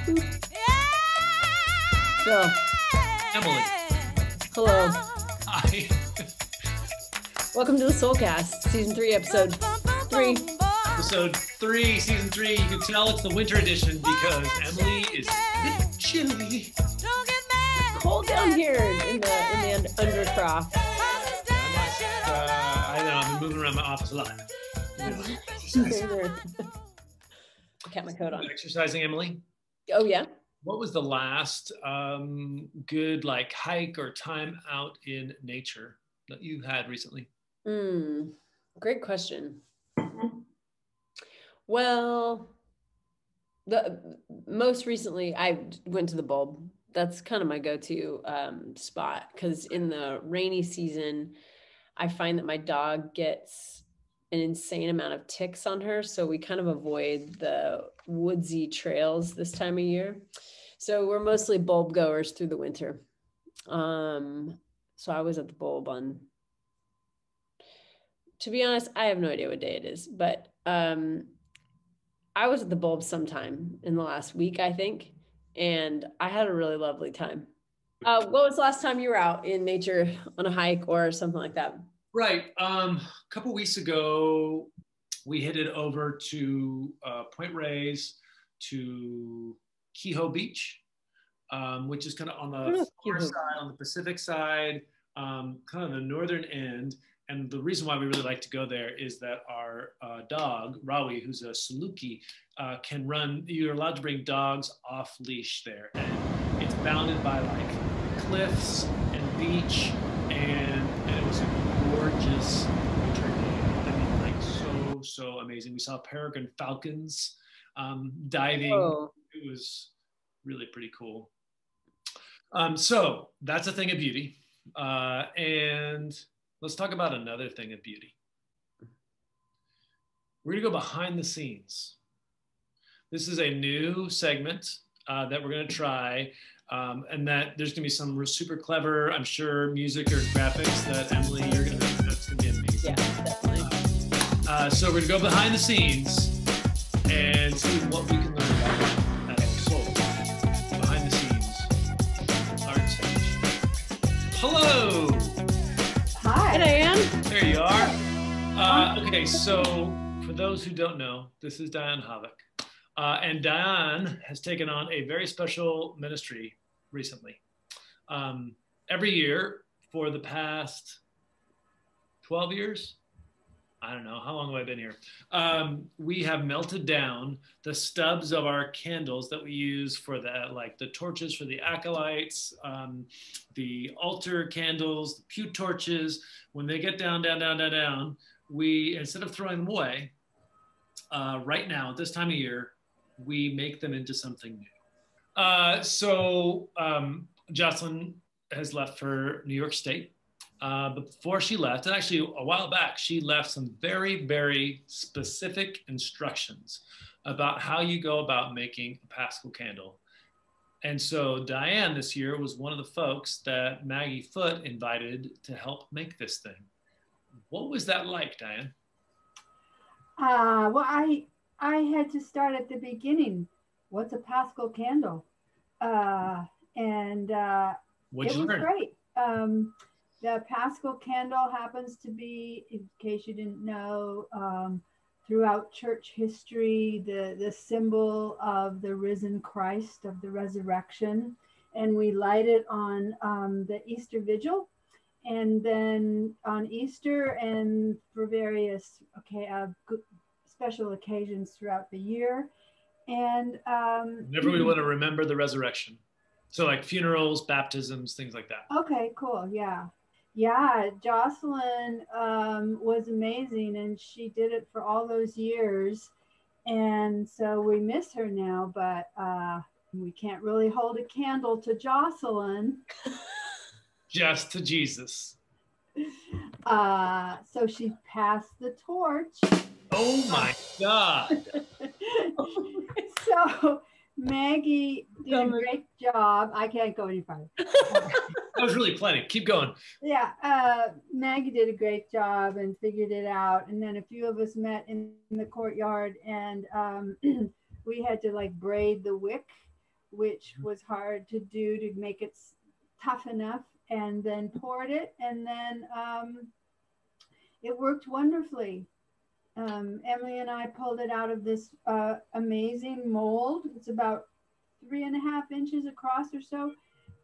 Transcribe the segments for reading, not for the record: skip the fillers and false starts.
Phil. Emily. Hello. Hi. Welcome to the Soulcast, Season 3, Episode 3. Episode 3, Season 3. You can tell it's the winter edition because Emily is a bit chilly. It's cold down here in the Undercroft. I know, I've been moving around my office a lot. I kept my coat on. Exercising, Emily? Oh, yeah? What was the last good hike or time out in nature that you had recently? Great question. Well, most recently I went to the bulb. That's kind of my go-to spot because in the rainy season, I find that my dog gets an insane amount of ticks on her. So we kind of avoid the woodsy trails this time of year. So we're mostly bulb goers through the winter. So I was at the bulb on, to be honest, I have no idea what day it is, but I was at the bulb sometime in the last week, I think, and I had a really lovely time. What was the last time you were out in nature on a hike or something like that? Right. A couple weeks ago, we headed over to Point Reyes to Kehoe Beach, which is kind of on the far side, on the Pacific side, kind of the northern end. And the reason why we really like to go there is that our dog, Rawi, who's a Saluki, can run. You're allowed to bring dogs off leash there. And it's bounded by cliffs and beach. And it was a gorgeous winter day. I mean, so amazing. We saw peregrine falcons diving. Oh. It was really pretty cool. So that's a thing of beauty. And let's talk about another thing of beauty. We're going to go behind the scenes. This is a new segment that we're going to try, and that there's going to be some super clever, I'm sure, music or graphics that Emily, that's going to be amazing. Yeah, definitely. So we're going to go behind the scenes and see what we can learn about Soul. Behind the scenes, art stage. Hello. Hi, Diane. There you are. Okay, so for those who don't know, this is Diane Havok. And Diane has taken on a very special ministry recently. Every year for the past 12 years, I don't know, how long have I been here? We have melted down the stubs of our candles that we use for the torches for the acolytes, the altar candles, the pew torches. When they get down, we, instead of throwing them away, right now at this time of year, we make them into something new. So Jocelyn has left for New York State. But before she left, and actually a while back, she left some very, very specific instructions about how you go about making a Paschal candle. And so Diane this year was one of the folks that Maggie Foote invited to help make this thing. What was that like, Diane? Well, I had to start at the beginning. What's a Paschal candle? And it was great. The Paschal candle happens to be, in case you didn't know, throughout church history, the symbol of the risen Christ, of the resurrection. And we light it on the Easter Vigil. And then on Easter and for various special occasions throughout the year. And whenever we want to remember the resurrection. So like funerals, baptisms, things like that. Okay, cool. Yeah. Yeah, Jocelyn was amazing, and she did it for all those years. And so we miss her now, but we can't really hold a candle to Jocelyn. Just to Jesus. So she passed the torch. Oh my God. So Maggie did a great job. I can't go any farther. That was really plenty. Keep going. Yeah, Maggie did a great job and figured it out. And then a few of us met in the courtyard, and we had to braid the wick which was hard to do to make it tough enough, and then poured it, and then it worked wonderfully. Emily and I pulled it out of this amazing mold. It's about 3.5 inches across or so,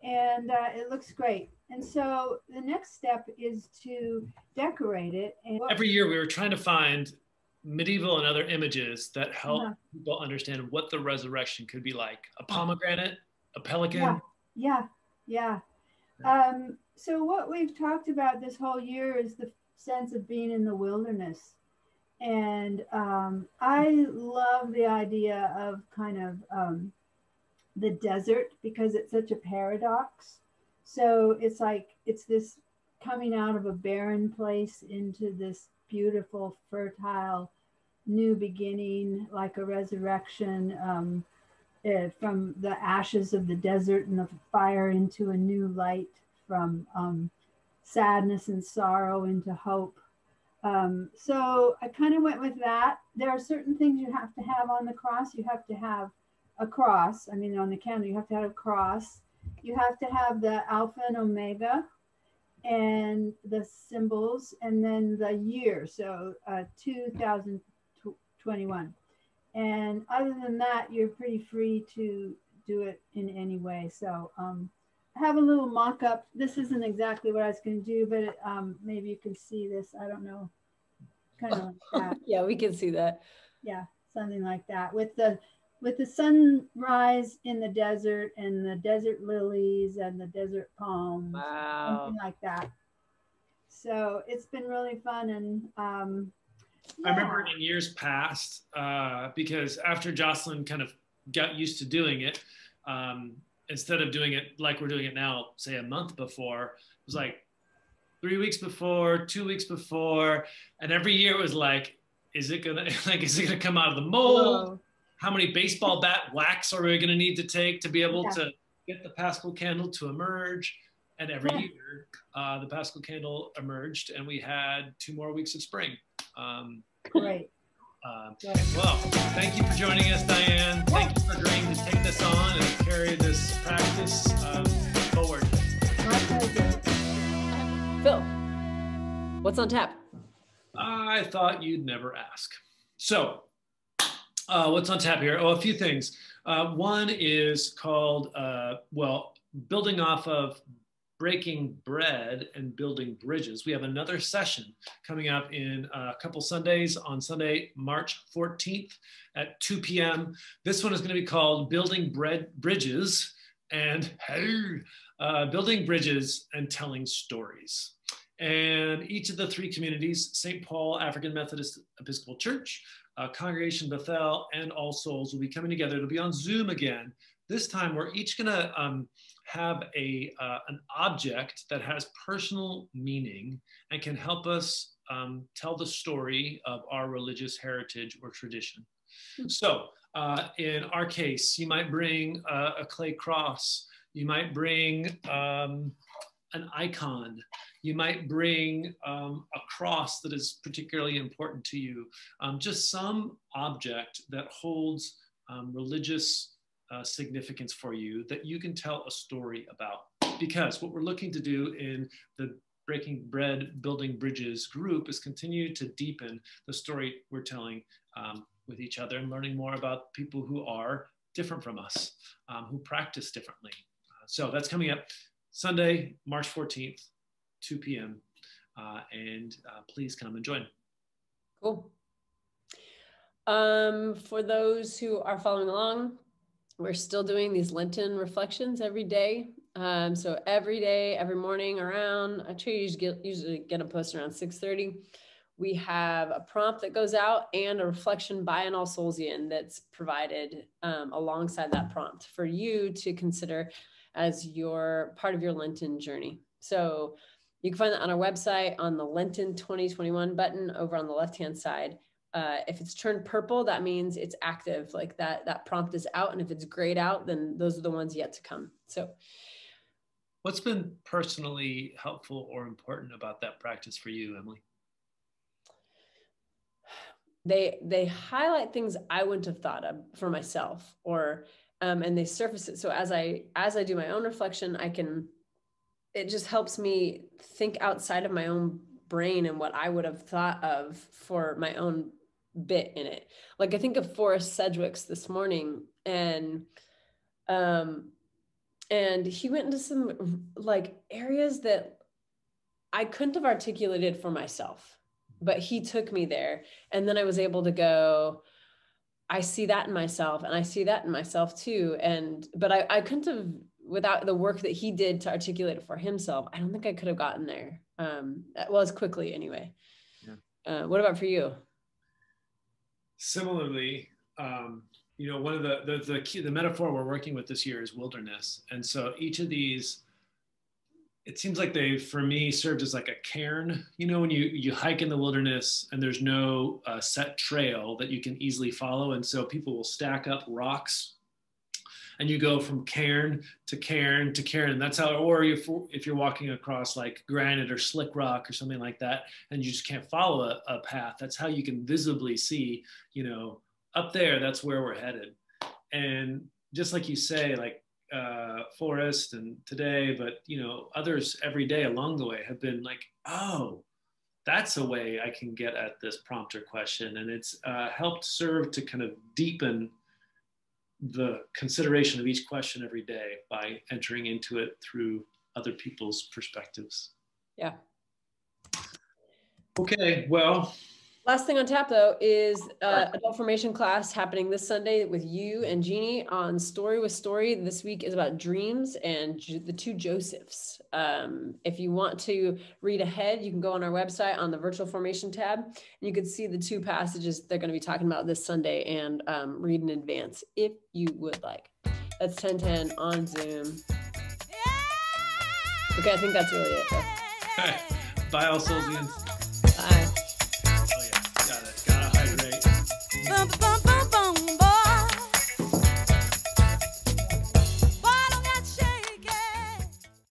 and it looks great. And so the next step is to decorate it. And every year we were trying to find medieval and other images that help people understand what the resurrection could be like. A pomegranate, a pelican. Yeah. So what we've talked about this whole year is the sense of being in the wilderness. And I love the idea of kind of the desert, because it's such a paradox. So it's like, it's this coming out of a barren place into this beautiful, fertile, new beginning, like a resurrection, from the ashes of the desert and the fire into a new light, from sadness and sorrow into hope. So I kind of went with that. There are certain things you have to have on the cross. You have to have a cross. I mean, on the candle, you have to have a cross. You have to have the Alpha and Omega and the symbols, and then the year. So 2021. And other than that, you're pretty free to do it in any way. So I have a little mock-up. This isn't exactly what I was going to do, but maybe you can see this. I don't know. Kind of like that. Yeah, we can see that. Yeah, something like that. With the sunrise in the desert and the desert lilies and the desert palms. Wow. Something like that. So it's been really fun. And I remember in years past, because after Jocelyn kind of got used to doing it, instead of doing it like we're doing it now, say a month before, it was like 3 weeks before, 2 weeks before, and every year it was like, is it gonna come out of the mold? Whoa. How many baseball bat whacks are we gonna need to take to be able to get the Paschal candle to emerge? And every year, the Paschal candle emerged, and we had 2 more weeks of spring. Great. Well, thank you for joining us, Diane. Thank you for agreeing to take this on and carry this practice forward. My pleasure. Phil, what's on tap? I thought you'd never ask. So, what's on tap here? Oh, a few things. One is called, building off of breaking bread and building bridges. We have another session coming up in a couple Sundays, on Sunday, March 14th at 2 p.m. This one is going to be called Building Bridges and Building Bridges and Telling Stories. And each of the 3 communities, St. Paul African Methodist Episcopal Church, Congregation Bethel, and All Souls, will be coming together. It'll be on Zoom again. This time we're each going to have an object that has personal meaning and can help us tell the story of our religious heritage or tradition. So in our case, you might bring a clay cross. You might bring an icon. You might bring a cross that is particularly important to you. Just some object that holds religious significance for you that you can tell a story about. Because what we're looking to do in the Breaking Bread, Building Bridges group is continue to deepen the story we're telling with each other and learning more about people who are different from us, who practice differently. So that's coming up Sunday, March 14th, 2 p.m. And please come and join. Cool. For those who are following along, we're still doing these Lenten reflections every day. So every day, every morning around, I try to usually get a post around 6:30. We have a prompt that goes out and a reflection by an All-Soulsian that's provided alongside that prompt for you to consider as your part of your Lenten journey. So you can find that on our website on the Lenten 2021 button over on the left-hand side. If it's turned purple, that means it's active, like that prompt is out. And if it's grayed out, then those are the ones yet to come. So what's been personally helpful or important about that practice for you, Emily? They highlight things I wouldn't have thought of for myself, or and they surface it. So as I do my own reflection, it just helps me think outside of my own brain and what I would have thought of for my own bit in it. Like I think of Forrest Sedgwick's this morning, and he went into some like areas that I couldn't have articulated for myself, but he took me there. And then I was able to go, I see that in myself, and I see that in myself too. But I couldn't have, without the work that he did to articulate it for himself, I don't think I could have gotten there. Well, as quickly anyway. Yeah. What about for you? Similarly, one of the metaphor we're working with this year is wilderness. And so each of these, it seems like they, for me, served as like a cairn. When you hike in the wilderness and there's no set trail that you can easily follow. And so people will stack up rocks and you go from cairn to cairn to cairn. And that's how, or if you're walking across like granite or slick rock or something like that, and you just can't follow a path, that's how you can visibly see, up there, that's where we're headed. And just like you say, like, Forrest and today, but others every day along the way have been like, oh, that's a way I can get at this prompt or question. And it's helped serve to kind of deepen the consideration of each question every day by entering into it through other people's perspectives. Yeah. Okay, well. Last thing on tap, though, is adult formation class happening this Sunday with you and Jeannie on Story with Story. This week is about dreams and the two Josephs. If you want to read ahead, you can go on our website on the virtual formation tab, and you can see the two passages they're going to be talking about this Sunday and read in advance if you would like. That's 10:10 on Zoom. Okay, I think that's really it, though. Bye, all Soulsians.